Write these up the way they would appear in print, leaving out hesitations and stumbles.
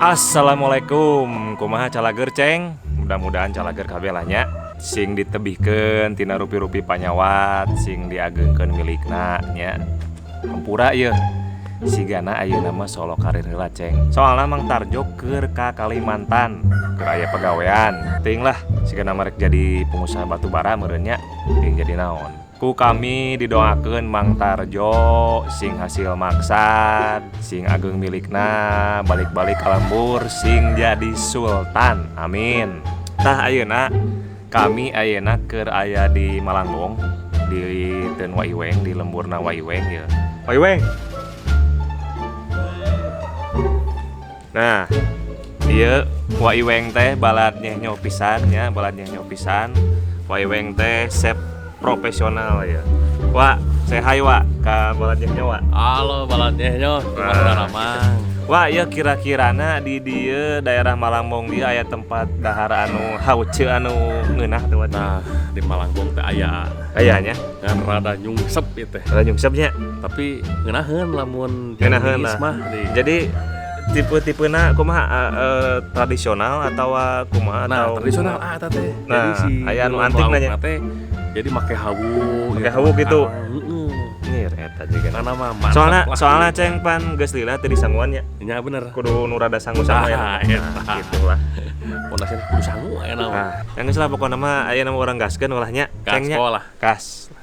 Assalamualaikum, kumaha calager ceng? Mudah-mudahan calager kabeh lah nya. Sing ditebihkeun tina rupi-rupi panyawat, sing diagengkeun milikna nya. Hampura ieu. Sigana ayeuna mah solo karir heula ceng. Soalna Mang Tarjo keur ka Kalimantan, keur aya pegawean. Teuing lah sigana marek jadi pengusaha batu bara meureun nya, teuing jadi naon. Ku kami didoakeun Mang Tarjo sing hasil maksad, sing ageng milikna balik-balik ka lembur sing jadi sultan. Amin. Tah ayeuna kami ayeuna keur aya di Malangbong di Teun Waiweng, di lemburna Waiweng ya. Waiweng. Nah, ieu Waiweng teh balad nyeho pisan nya, balad nyeho pisan. Waiweng teh sep profesional ya. Wak, say hi Wak ka baladnya Wak. Halo baladnya, kumaha Ramang. Wak, ya kira-kirana di dieu daerah Malangbong dia aya tempat dahar anu hauceu anu ngeunah teh. Nah, di Malangbong teh aya. Aya nya. Ngan rada nyungsep ieu teh. Rada nyungsep nya. Tapi ngeunaheun lamun ngeunaheun lah. Jadi tipe-tipena kumaha tradisional atau kumaha nah, atau tradisional eta teh. Nah, jadi si aya anu antik nya. Jadi make hawu. Make hawu gitu. Heeh. Nyir eta juga. Karena mah mantap. Soalna ceng pan geus lila teu disangguan nya. Nya bener. Kudu nu rada sangu-sangu ya. Nah, gitulah. Pondasna kudu sangu aya naon. Nah, yang geus lah pokona mah aya nama urang gaskeun ulah nya. Cengnya. Kas.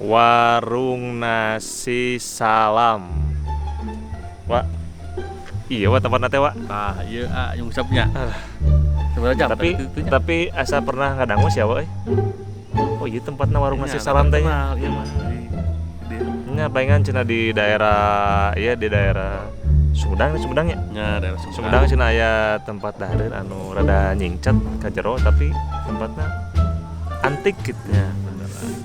Warung Nasi Salam. Wak. Iya Wak tempatna teh Wak. Ah, ieu nyungsepnya. Sebenarnya tapi asa pernah ngadangus ya Wak. Oh iya tempatna Warung Nasi Salam teh. Iya mah. Nya palingan cenah di daerah Sumedang ya. Nya daerah Sumedang cenah aya tempat dahreun anu rada nyingcet ka jero tapi tempatna antik gitu. Ya.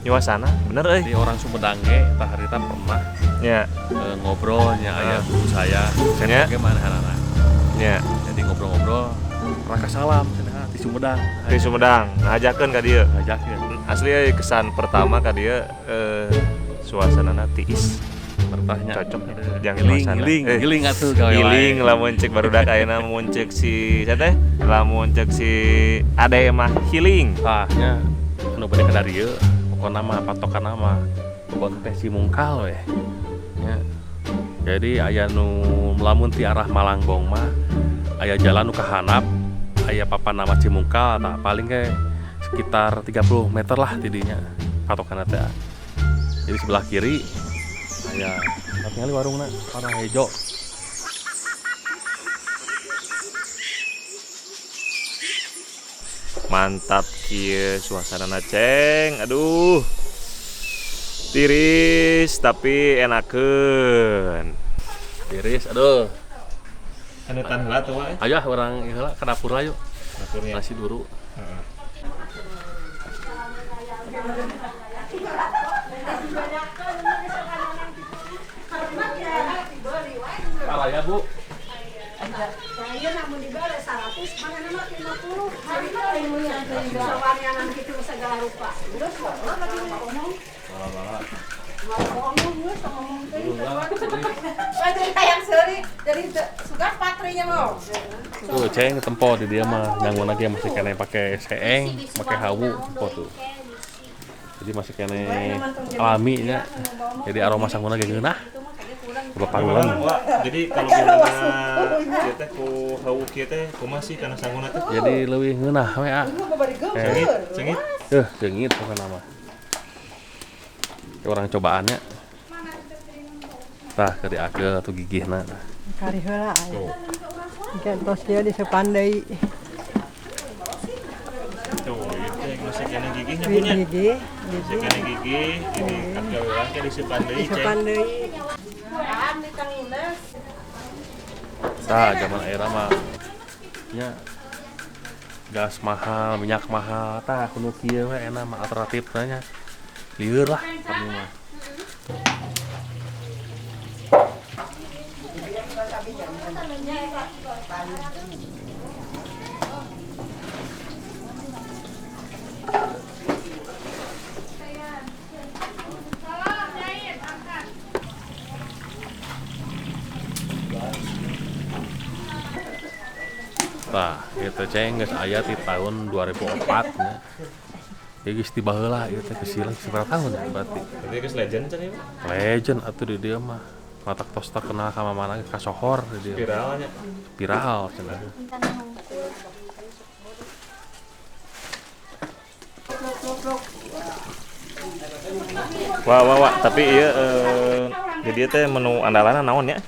Nyuasana bener euy. Di orang Sumedang ge tah harita pernah nya ngobrolnya aya guru saya. Nya Bagaimana anak-anak? Nya Jadi ngobrol-ngobrol raka salam cenah di Sumedang. Di Sumedang ngajakeun ka dieu. Ngajakeun. Asli kesan pertama ka dieu suasanana tiis. Bertanya Cocok yang giling atuh gawe. Giling lamun ceuk barudak ayeuna mun ceuk si eta teh lamun ceuk si ade mah healing. Tah nya anu bade ka dieu pokona mah patokan mah pokona teh si mungkal we. Nya. Jadi aya nu lamun ti arah Malangbong mah aya jalan nu ka handap, aya papan nama Cimungkal tah paling ge sekitar 30 meter lah tidinya patokanna teh. Jadi sebelah kiri aya ningali warungna warna hejo. Mantap kieu suasanana ceng. Aduh. Tiris tapi enakeun. Tiris aduh. Anu tan heula tuh wae. Aya urang heula ka dapur ayo. Dapurnya. Nasi duru. Heeh. Jadi kayak seri, jadi suka patrinya mau. Tuh ceng tempo di dia mah nganggo lagi masih kena pakai seeng, pakai hawu tuh. Jadi masih kena alami nya. Jadi aroma sangguna ge geunah. Bapangulan. Jadi kalau gimana kieu teh ku hawu kieu teh kumaha sih kana sangguna teh? Jadi leuwih ngeunah we a. Cengit. Ceungit pokona mah. Orang cobaannya. Tah ke diakeul atuh gigihna. Kari heula aya. Gentos dia di sepandai. Tuh, ieu teh masih kena gigihnya punya. Gigi, Masih kena gigih, ini kakek urang teh disimpan deui di ceng. sepandai. Paham di Kang Ines. Tah zaman era mah nya gas mahal, minyak mahal, tah kudu kieu we enak mah alternatifna nya. Lieur lah kami mah. Tah, itu ceng geus aya di tahun 2004 nya. Ya geus tiba heula ieu teh geus hilang seberapa tahun berarti. Tapi geus legend cenah ieu. Legend atuh di dia mah. Matak tos terkenal ka mana ka sohor di dia. Viralnya. Viral cenah. Wah, tapi ieu jadi teh menu andalanna naon ya?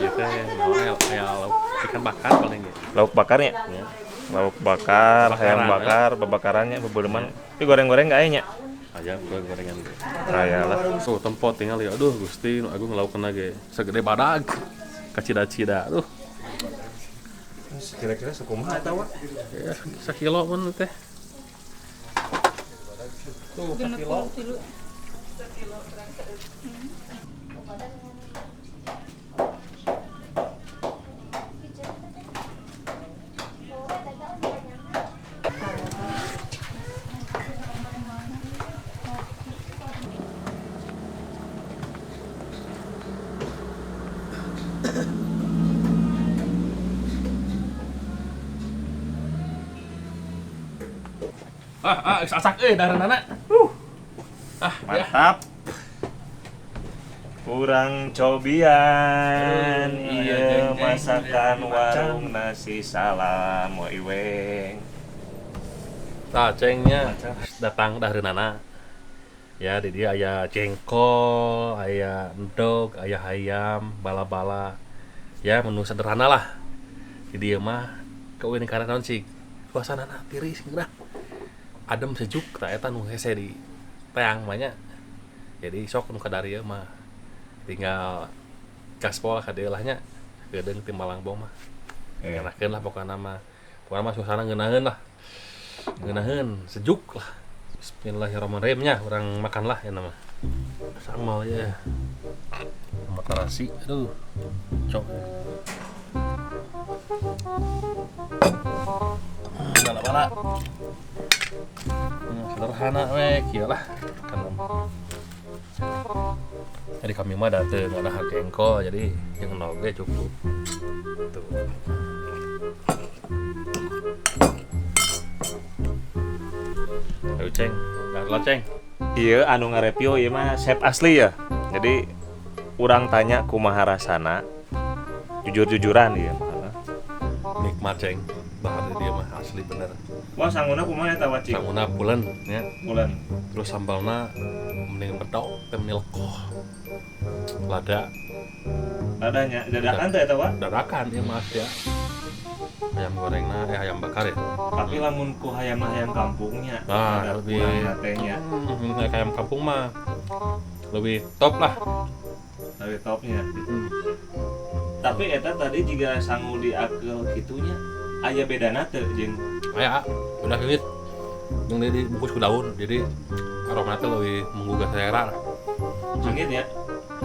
Ieu teh aya lauk ikan bakar paling ge. Lauk bakarnya. Ya. Lauk bakar, ayam Bakaran, bakar, babakarannya bebeureman. Tapi goreng-goreng enggak aya nya. Aya gorengan. Ayalah. Tuh tempo tinggal ya. Aduh Gusti nu agung laukna ge segede badag. Kacida-cida. Aduh. Kira-kira sakumaha eta wa? Ya, sakilo mun teh. Tuh, sakilo. Asak darenana. Ya. Mantap. Kurang cobian, iya masakan warung nasi salam wa iweng. Tah cengnya datang darenana. Ya di dia aya jengkol, aya endog, aya ayam, bala-bala. Ya menu sederhana lah. Di dia mah keueun karena naon sih? Suasanana tiris geurah. Adem sejuk tak eta nu hese di teang mah nya. Jadi sok nu kadarieu mah tinggal gaspol ka dieu lah nya. Geudeung ti Malangbong mah. Enakeun lah pokona mah. Pokona mah suasana ngeunaheun lah. Ngeunaheun sejuk lah. Bismillahirrahmanirrahim nya urang makan lah ya nama. Sambal ya. Sama terasi. Aduh. Cok. Bala-bala. Sederhana we kieu lah kan. Jadi kami mah dateng ada jengkol jadi yang noge cukup. Tuh. Ayo ceng, garla ceng. Iya anu ngareview ieu mah chef asli ya. Jadi urang tanya kumaha rasana. Jujur-jujuran ieu mah. Nikmat ceng. Bahar dia mah asli bener. Wah sangguna kumaha eta wacik? Sanguna pulen nya. Bulan. Terus sambalna mending bedog teh lekoh. Lada Adanya dadakan teh eta wa. dadakan ieu mah ya. Ayam gorengna ayam bakar ya. Tapi lamun ku hayam kampungnya. Nah, ada lebih kurang tehnya. Kayak ayam kampung mah lebih top lah. Dari topnya. Tapi eta tadi jika sangu diakel kitunya aya bedana teu jeung Aya udah geus yang dibungkus ku daun jadi aromanya teh lebih menggugah selera lah. sengit ya.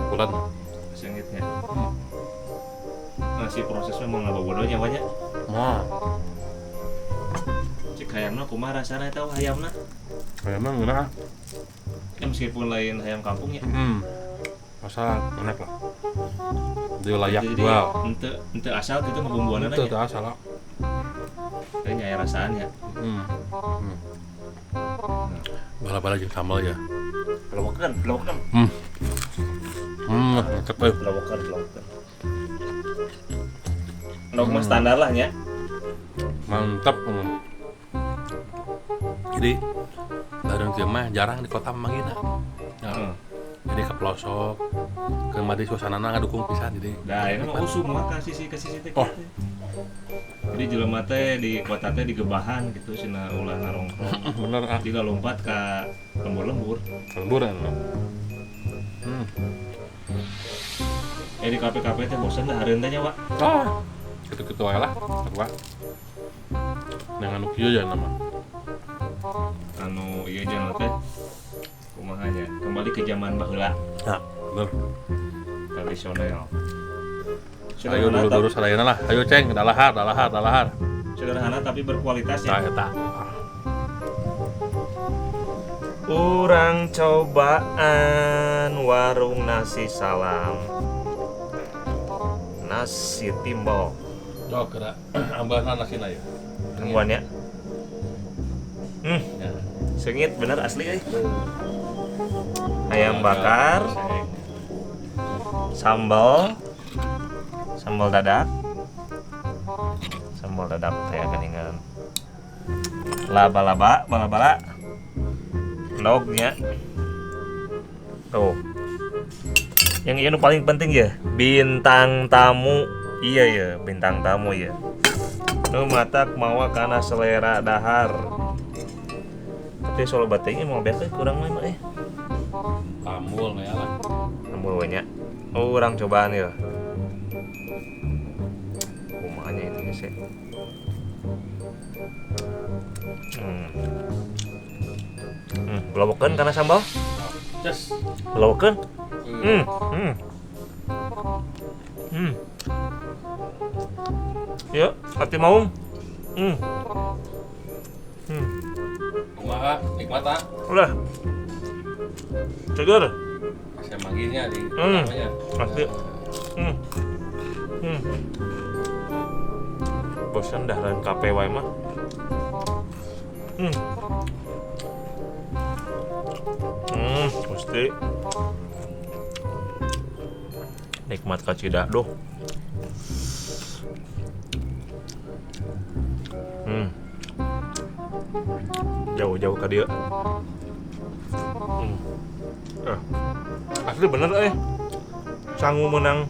Pulen. Sengitnya. Nah, si proses memang ngabobodohnya banyak. Nah, Cik hayamna kumaha rasana eta hayamna? Memang enak. Ya meskipun lain ayam kampung ya. Masalah enak lah. Dia layak Jadi jual. ente asal gitu ngebumbuan Itu aja. tuh salah. Kayaknya ya rasaannya. Bala-bala jeung sambal ya. Belokan. Mantep euy. Belokan. Nok mah standar lah nya. Mantap. Jadi dari kieu mah jarang di kota Manggina. Ya. Jadi ke pelosok, ke madi suasanana ngadukung pisan jadi. Nah, ini mah usum mah ka sisi teh. Oh. Jadi jelema teh di kota teh digebahan gitu cenah ulah ngarongkrong. Bener ah. Jika lompat ka lembur-lembur. Lemburan loh. Di kafe-kafe teh bosan dah hareun teh nya, Wak. Gitu-gitu wae lah. Apa? Yang anu kieu ya nama. Anu ieu jangan teh kumaha nya? Kembali ke zaman baheula, Nah, bener. tradisional. Ayo dulu sadayana lah. Ayo ceng, dalahar. Sederhana tapi berkualitas Tah ya. eta. Urang cobaan warung nasi salam. Nasi timbal. Yo kira ambahan nasina ya. Tungguan ya. Ya. Sengit bener asli Ayam bakar, sambal dadak. Sambal dadak saya keningan. Bala-bala. Lognya. Tuh. Yang ini paling penting ya, bintang tamu. Iya ya, bintang tamu ya. Nu matak mawa kana selera dahar. Tapi soal batengnya mau biasa kurang mah Tambul ya lah. Tambul banyak. Oh, orang cobaan ya. Kumanya itu ya sih. Belobokan karena sambal? Just. Belobokan? Ya, hati mau. Kumaha nikmat ah. Udah. Segar. Saya manggilnya di Hmm. namanya. Pasti. Bosan dah lain kafe wae mah. Mesti nikmat ka Cidadoh. Jauh-jauh ka dieu. Asli bener sangu menang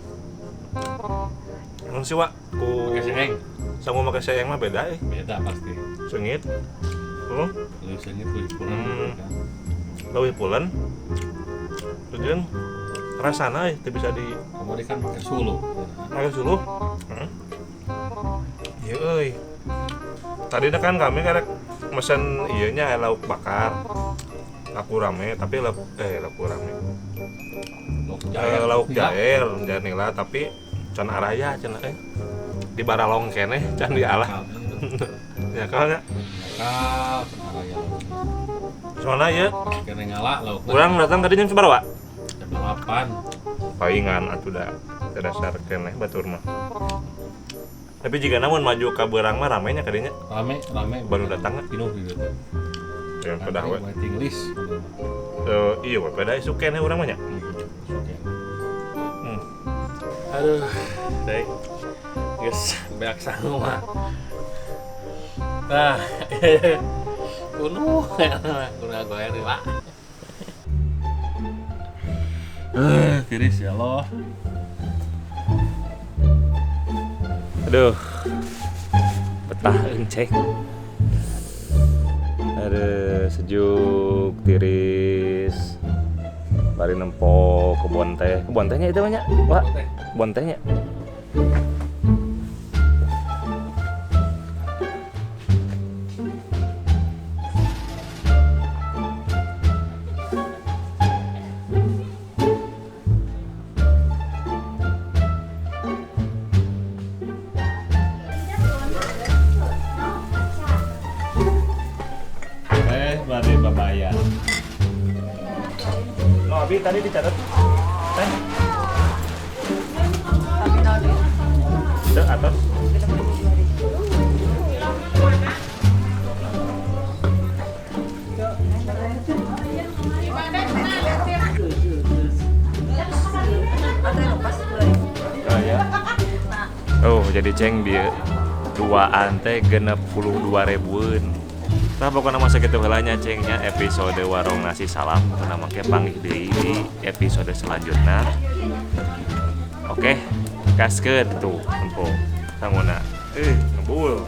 sih Wak ku Pakai seeng. sangu make sayang mah beda Beda pasti. sengit Lu sengit kulit pulang. leuwih pulen terus rasana teu bisa di Kemudian kan pakai sulu. pakai suluh. Ieu euy. Tadi kan kami karek mesen ieu nya lauk bakar. Lauk rame tapi lauk rame. Lauk jael janila tapi can araya cenah di Baralong keneh can di alah. Ya kan ya. Kal, araya. Soalnya ya Kene ngalah lauk. urang datang tadi jam sabaraha, Wak? Jam 8. Palingan atuh da dasar keneh batur mah. Tapi jika namun maju ka beurang mah ramenya kadinya. Rame. Baru datang Pinuh gitu. yang pedah we. Waiting list. Iya we pedah isu keneh urang mah nya. Aduh, dek. Geus beak sangu mah. Nah, kuno goyang nih, Pak. Tiris ya Allah. Aduh. Betah enceng. Ada sejuk, tiris. Bari nempo kebon tehnya itu banyak, Wak. Kebon tehnya. bade babayar. No, Abi tadi dicatat. Teh. Dek atas. Oh ya. Oh, jadi ceng dia duaan teh 62.000-an. Tah pokokna masa kitu heulanya cengnya episode warung nasi salam pokokna make panggih deui di episode selanjutnya. Oke, gaskeun tuh empuk. Tanguna. Ngebul.